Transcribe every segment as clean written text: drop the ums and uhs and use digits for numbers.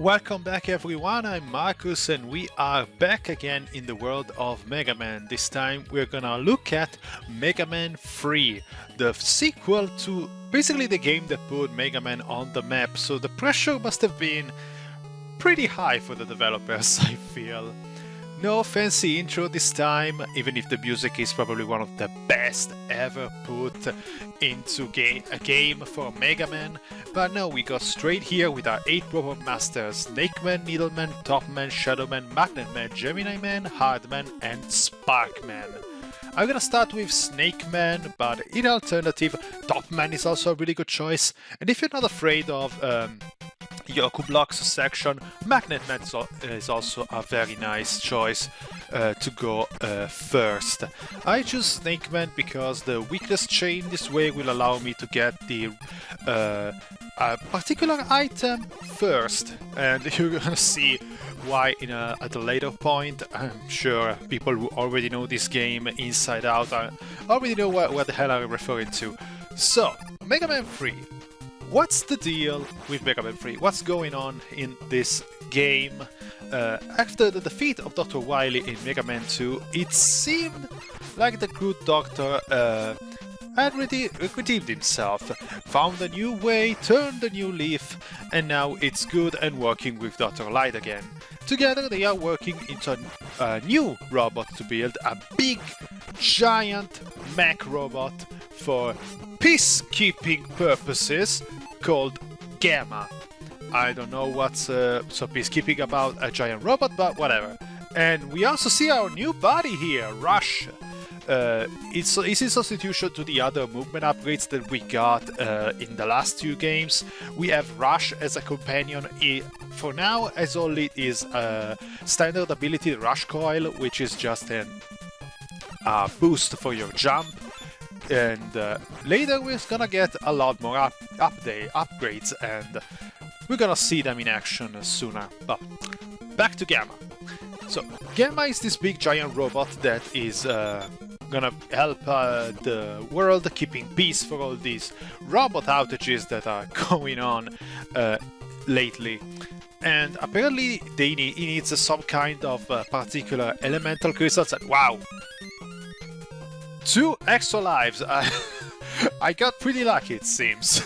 Welcome back everyone, I'm Markus and we are back again in the world of Megaman. This time we're gonna look at Megaman 3, the sequel to basically the game that put Megaman on the map, so the pressure must have been pretty high for the developers, I feel. No fancy intro this time, even if the music is probably one of the best ever put into a game for Mega Man. But no, we go straight here with our 8 robot masters: Snake Man, Needleman, Topman, Shadowman, Magnet Man, Gemini Man, Hardman and Sparkman. I'm gonna start with Snake Man, but in alternative, Topman is also a really good choice. And if you're not afraid of Yoku Blocks section, Magnet Man is also a very nice choice to go first. I choose Snake Man because the weakness chain this way will allow me to get the particular item first, and you're gonna see why at a later point. I'm sure people who already know this game inside out already know what the hell I'm referring to. So, Mega Man 3. What's the deal with Mega Man 3? What's going on in this game? After the defeat of Dr. Wily in Mega Man 2, it seemed like the good doctor had redeemed himself, found a new way, turned a new leaf, and now it's good and working with Dr. Light again. Together they are working into a new robot to build, a big, giant mech robot for peacekeeping purposes, called Gamma. I don't know what's so peacekeeping about a giant robot, but whatever. And we also see our new body here, Rouge. It's in substitution to the other movement upgrades that we got in the last two games. We have Rouge as a companion. For now, as only is standard ability, Rouge Coil, which is just a boost for your jump. And later we're gonna get a lot more upgrades, and we're gonna see them in action sooner. But back to Gamma. So Gamma is this big giant robot that is gonna help the world, keeping peace for all these robot outages that are going on lately. And apparently he needs some kind of particular elemental crystals. And wow! 2 extra lives! I got pretty lucky, it seems.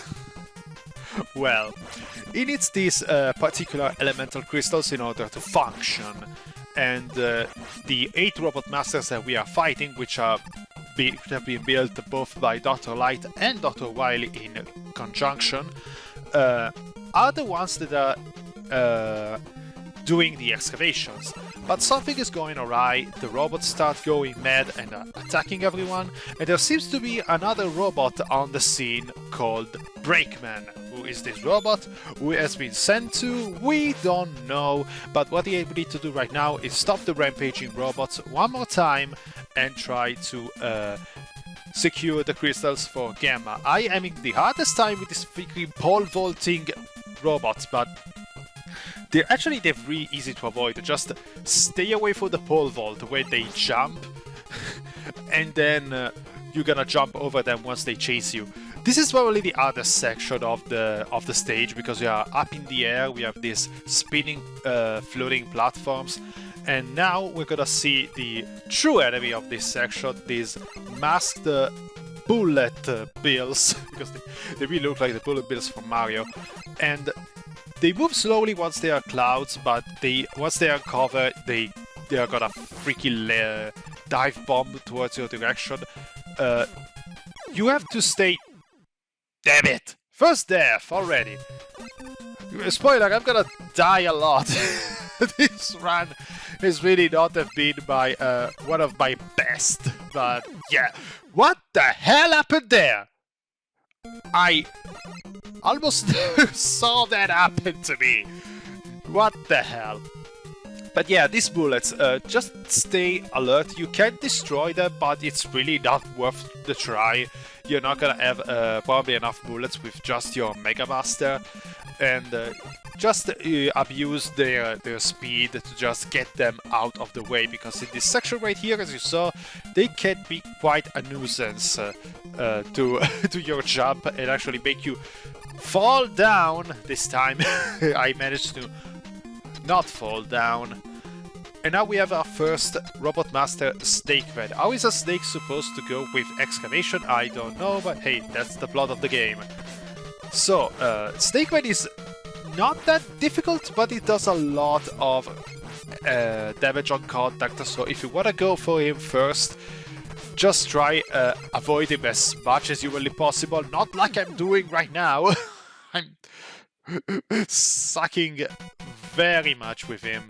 Well, he needs these particular elemental crystals in order to function. And the 8 robot masters that we are fighting, which have been built both by Dr. Light and Dr. Wily in conjunction, are the ones that are doing the excavations. But something is going awry, the robots start going mad and attacking everyone, and there seems to be another robot on the scene called Brakeman. Who is this robot? Who has been sent to? We don't know, but what we need to do right now is stop the rampaging robots one more time and try to secure the crystals for Gamma. I am having the hardest time with these freaking pole vaulting robots, but they're really easy to avoid. Just stay away from the pole vault when they jump, and then you're gonna jump over them once they chase you. This is probably the hardest section of the stage, because we are up in the air, we have these spinning, floating platforms, and now we're gonna see the true enemy of this section, these masked bullet bills, because they really look like the bullet bills from Mario, and they move slowly once they are clouds, but once they are covered, they are gonna freaking dive bomb towards your direction. You have to stay. Damn it! First death already. Spoiler: I'm gonna die a lot. This run has really not have been one of my best, but yeah. What the hell happened there? I almost saw that happen to me. What the hell? But yeah, these bullets, just stay alert. You can destroy them, but it's really not worth the try. You're not gonna have probably enough bullets with just your Mega Master, and just abuse their speed to just get them out of the way, because in this section right here, as you saw, they can be quite a nuisance to your jump and actually make you fall down. This time I managed to not fall down. And now we have our first Robot Master Snakeman. How is a snake supposed to go with excavation? I don't know, but hey, that's the plot of the game. So, Snakeman is not that difficult, but it does a lot of damage on contact. So if you want to go for him first, just try avoid him as much as humanly possible. Not like I'm doing right now. I'm sucking very much with him.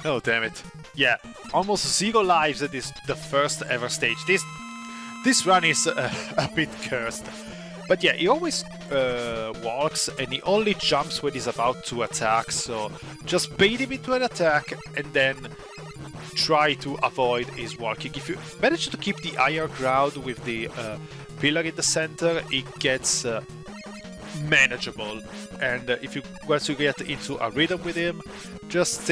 Oh, damn it. Yeah, almost 0 lives at the first ever stage. This run is a bit cursed. But yeah, he always walks and he only jumps when he's about to attack. So just bait him into an attack and then try to avoid his walking. If you manage to keep the higher ground with the pillar in the center, it gets manageable. And if you once you get into a rhythm with him, just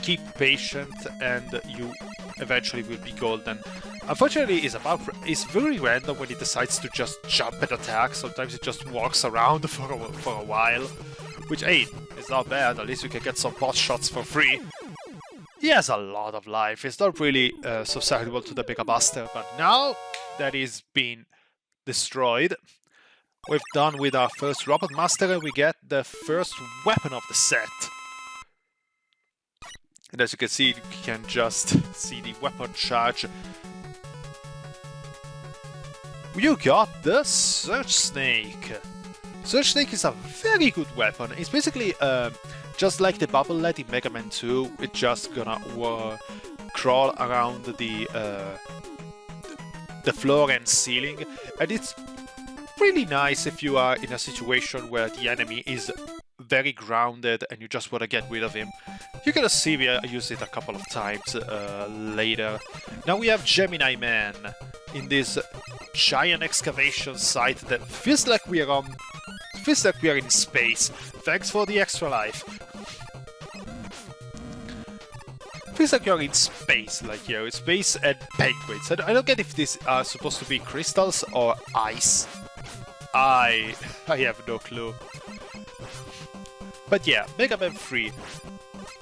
keep patient, and you eventually will be golden. Unfortunately, it's very random when he decides to just jump and attack. Sometimes he just walks around for a while, which hey, is not bad. At least you can get some pot shots for free. He has a lot of life. It's not really susceptible to the Mega Buster, but now that he's been destroyed, we've done with our first Robot Master, and we get the first weapon of the set. And as you can see, you can just see the weapon charge. You got the Search Snake. Search Snake is a very good weapon. It's basically just like the Bubble Lead in Mega Man 2. It's just gonna crawl around the floor and ceiling, and it's really nice if you are in a situation where the enemy is very grounded and you just want to get rid of him. You're gonna see me use it a couple of times later. Now we have Gemini Man in this giant excavation site that feels like we are in space. Thanks for the extra life. Feels like you're in space, like you're in space and penguins. I don't get if these are supposed to be crystals or ice. I have no clue. But yeah, Mega Man 3.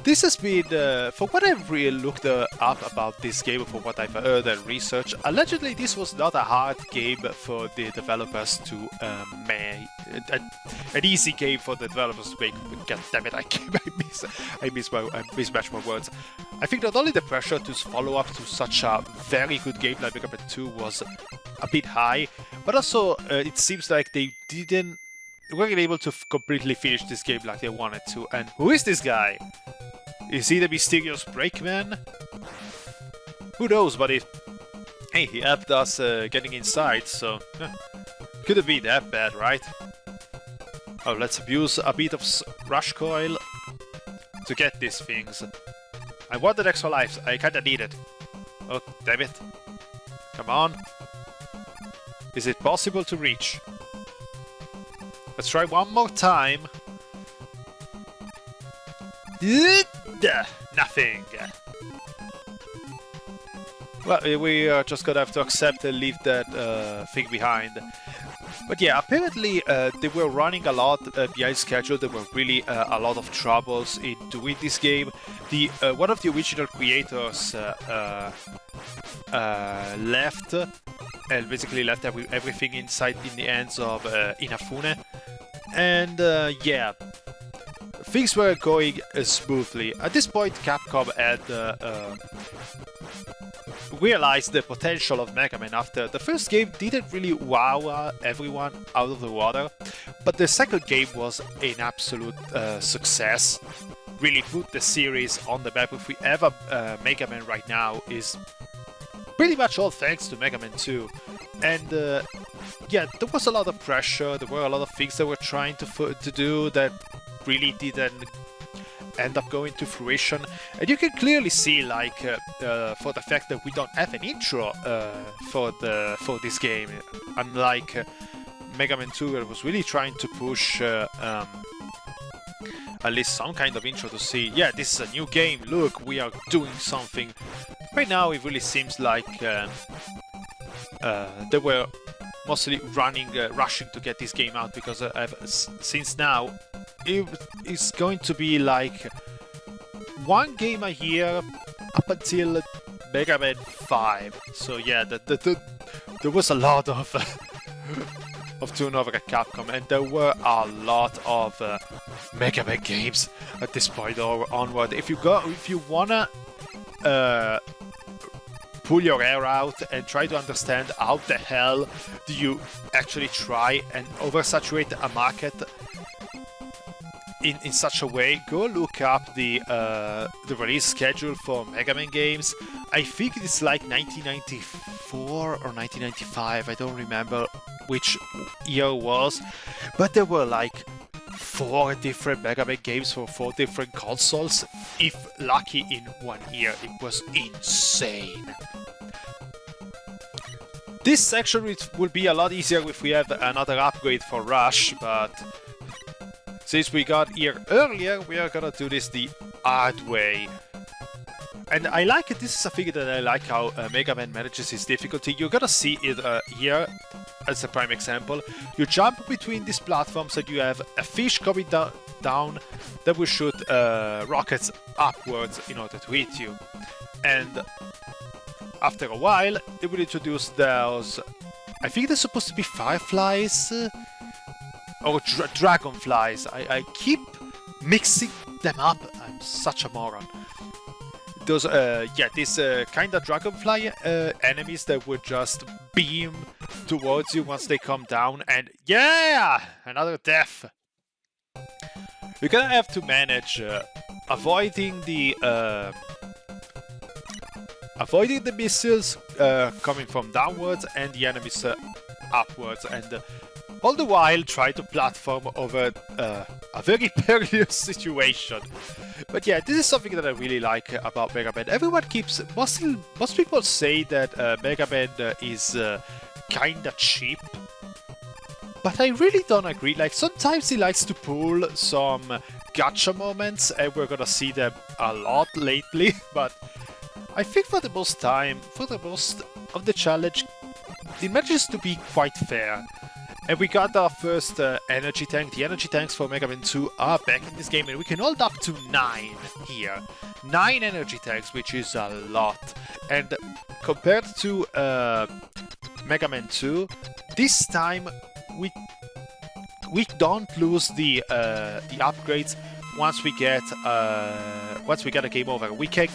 This has been, for what I've really looked up about this game, for what I've heard and researched, allegedly this was not a hard game for the developers to make. An easy game for the developers to make. God damn it, I mismatched my words. I think not only the pressure to follow up to such a very good game like Mega Man 2 was a bit high, but also it seems like they weren't able to completely finish this game like they wanted to. And who is this guy? Is he the mysterious Brakeman? Who knows, but hey, he helped us getting inside, so couldn't be that bad, right? Oh, let's abuse a bit of rush coil to get these things. I wanted extra lives, I kinda need it. Oh, damn it. Come on. Is it possible to reach? Let's try one more time. Nothing. Well, we are just gonna have to accept and leave that thing behind. But yeah, apparently they were running a lot behind schedule. There were really a lot of troubles in doing this game. One of the original creators left, and basically left everything inside in the hands of Inafune. And yeah, things were going smoothly. At this point, Capcom had realized the potential of Mega Man after the first game didn't really wow everyone out of the water, but the second game was an absolute success. Really put the series on the map. If we ever Mega Man right now is pretty much all thanks to Mega Man 2. And yeah, there was a lot of pressure, there were a lot of things they were trying to do that really didn't end up going to fruition. And you can clearly see, like, for the fact that we don't have an intro for this game, unlike Mega Man 2, where it was really trying to push at least some kind of intro to see, yeah, this is a new game, look, we are doing something. Right now it really seems like there were mostly rushing to get this game out, because since now it's going to be like one game a year up until Megaman 5. So yeah, there was a lot of of turnover at Capcom, and there were a lot of Mega Man games at this point or onward. If you wanna pull your hair out and try to understand how the hell do you actually try and oversaturate a market in such a way, go look up the release schedule for Mega Man games. I think it's like 1994 or 1995, I don't remember which year it was, but there were like 4 different Mega Man games for 4 different consoles, if lucky in one year. It was insane. This section will be a lot easier if we have another upgrade for Rush, but since we got here earlier, we are gonna do this the hard way. And I like it, this is a thing that I like, how Mega Man manages his difficulty. You're gonna see it here as a prime example. You jump between these platforms and you have a fish coming down that will shoot rockets upwards in order to hit you. And after a while, it will introduce those, I think they're supposed to be fireflies or dragonflies. I keep mixing them up. I'm such a moron. Those, these kind of dragonfly enemies that would just beam towards you once they come down, and yeah, another death. You're gonna have to manage avoiding the missiles coming from downwards and the enemies upwards, and all the while try to platform over a very perilous situation. But yeah, this is something that I really like about Mega Man. Everyone keeps... Most people say that Mega Man is kinda cheap, but I really don't agree. Like, sometimes he likes to pull some gacha moments, and we're gonna see them a lot lately, but I think for the most of the challenge, it manages to be quite fair. And we got our first energy tank. The energy tanks for Mega Man 2 are back in this game, and we can hold up to 9 here. 9 energy tanks, which is a lot. And compared to Mega Man 2, this time we don't lose the upgrades once we get a game over. We keep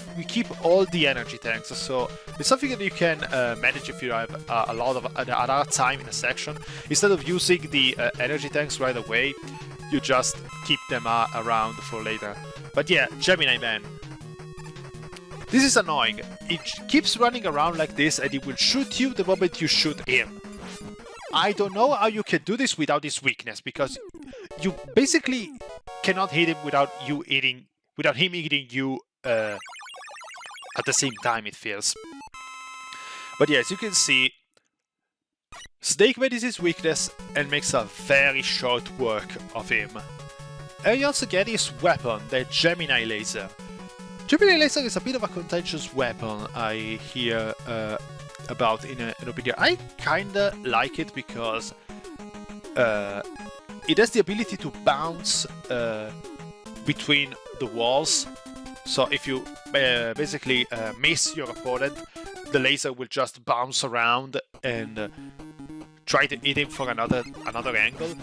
all the energy tanks, so it's something that you can manage if you have a lot of other time in a section. Instead of using the energy tanks right away, you just keep them around for later. But yeah, Gemini Man. This is annoying. It keeps running around like this, and it will shoot you the moment you shoot him. I don't know how you can do this without this weakness, because you basically cannot hit him without him eating you at the same time, it feels. But yeah, as you can see, Snake Man is his weakness and makes a very short work of him. And you also get his weapon, the Gemini Laser. Gemini Laser is a bit of a contentious weapon, I hear about in an opinion. I kinda like it because it has the ability to bounce between the walls. So if you basically miss your opponent, the laser will just bounce around and try to hit him for another angle.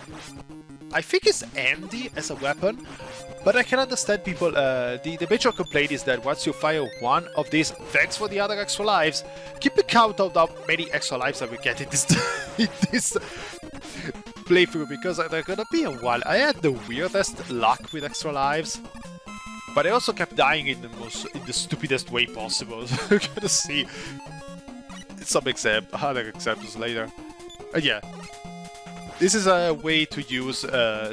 I think it's handy as a weapon, but I can understand people. The major complaint is that once you fire one of these, thanks for the other extra lives, keep a count of how many extra lives that we get in this playthrough, because they're gonna be a while. I had the weirdest luck with extra lives, but I also kept dying in the stupidest way possible. So we're gonna see some other examples later. Yeah, this is a way to use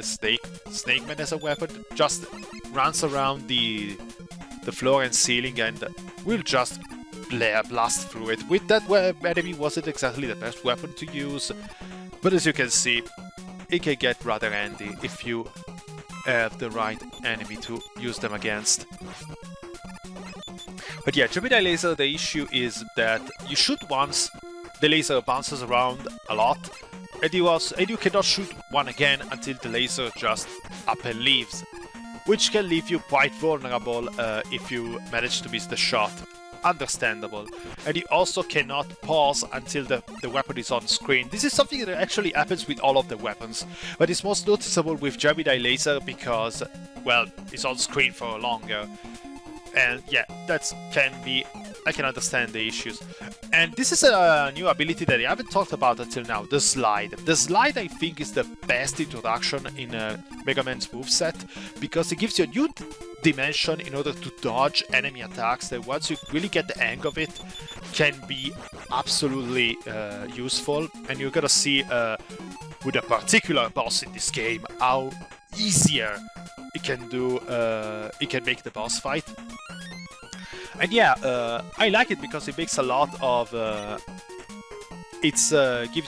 Snake Man as a weapon. Just runs around the floor and ceiling, and will just blast through it. With that enemy wasn't exactly the best weapon to use, but as you can see, it can get rather handy if you have the right enemy to use them against. But yeah, Gemini Laser, the issue is that you shoot once, the laser bounces around a lot, and you cannot shoot one again until the laser just up and leaves, which can leave you quite vulnerable if you manage to miss the shot. Understandable. And you also cannot pause until the weapon is on screen. This is something that actually happens with all of the weapons, but it's most noticeable with Gemini Laser because, well, it's on screen for longer. And yeah, I can understand the issues. And this is a new ability that I haven't talked about until now, the slide. The slide, I think, is the best introduction in Mega Man's moveset, because it gives you a new dimension in order to dodge enemy attacks that, once you really get the hang of it, can be absolutely useful. And you're gonna see with a particular boss in this game how easier it can make the boss fight. And yeah, I like it because it makes a lot of gives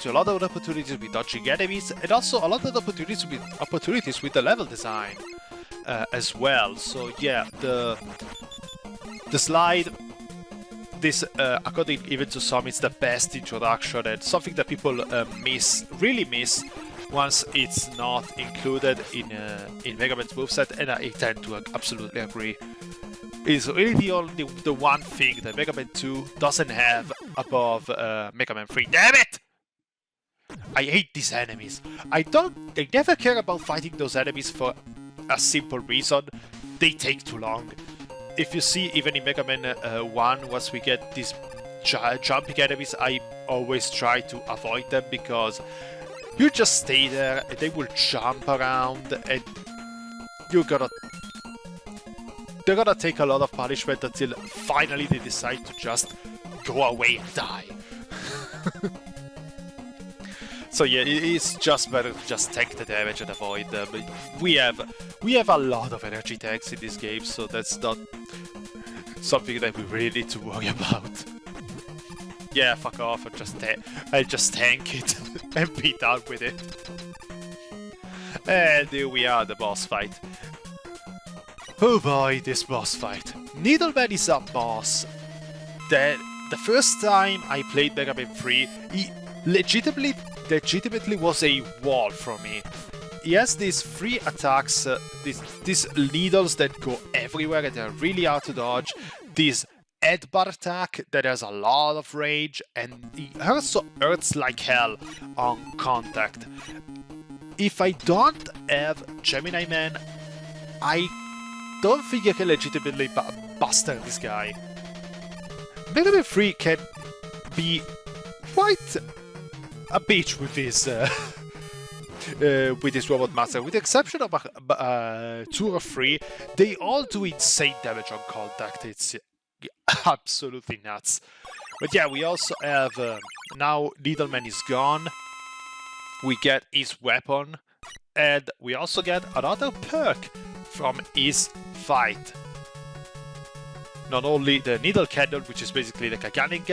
you a lot of opportunities with dodging enemies, and also a lot of opportunities with the level design as well. So yeah, the slide, this according even to some, it's the best introduction, and something that people really miss once it's not included in Mega Man's moveset, and I tend to absolutely agree. It's really the one thing that Mega Man 2 doesn't have above Mega Man 3. Damn it! I hate these enemies. I never care about fighting those enemies for a simple reason. They take too long. If you see, even in Mega Man 1, once we get these jumping enemies, I always try to avoid them, because you just stay there and they will jump around, and they're gonna take a lot of punishment until finally they decide to just go away and die. So yeah, it's just better to just tank the damage and avoid them. We have a lot of energy tanks in this game, so that's not something that we really need to worry about. Yeah, fuck off, I'll just tank it and be done with it. And here we are, the boss fight. Oh boy, this boss fight. Needleman is a boss that the first time I played Mega Man 3, he legitimately was a wall for me. He has these 3 attacks, these needles that go everywhere and they're really hard to dodge. This headbutt attack that has a lot of range, and he also hurts like hell on contact. If I don't have Gemini Man, I don't think I can legitimately buster this guy. Mega Man 3 can be quite a bitch with his robot master. With the exception of 2 or 3, they all do insane damage on contact. It's absolutely nuts. But yeah, we also have now Needleman is gone. We get his weapon, and we also get another perk from his fight. Not only the needle cannon, which is basically like a Gatling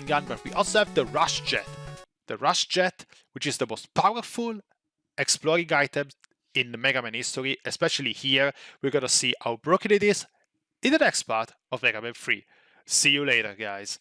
gun, but we also have the Rush Jet. The Rush Jet, which is the most powerful exploring item in the Mega Man history, especially here. We're gonna see how broken it is in the next part of Mega Man 3. See you later, guys.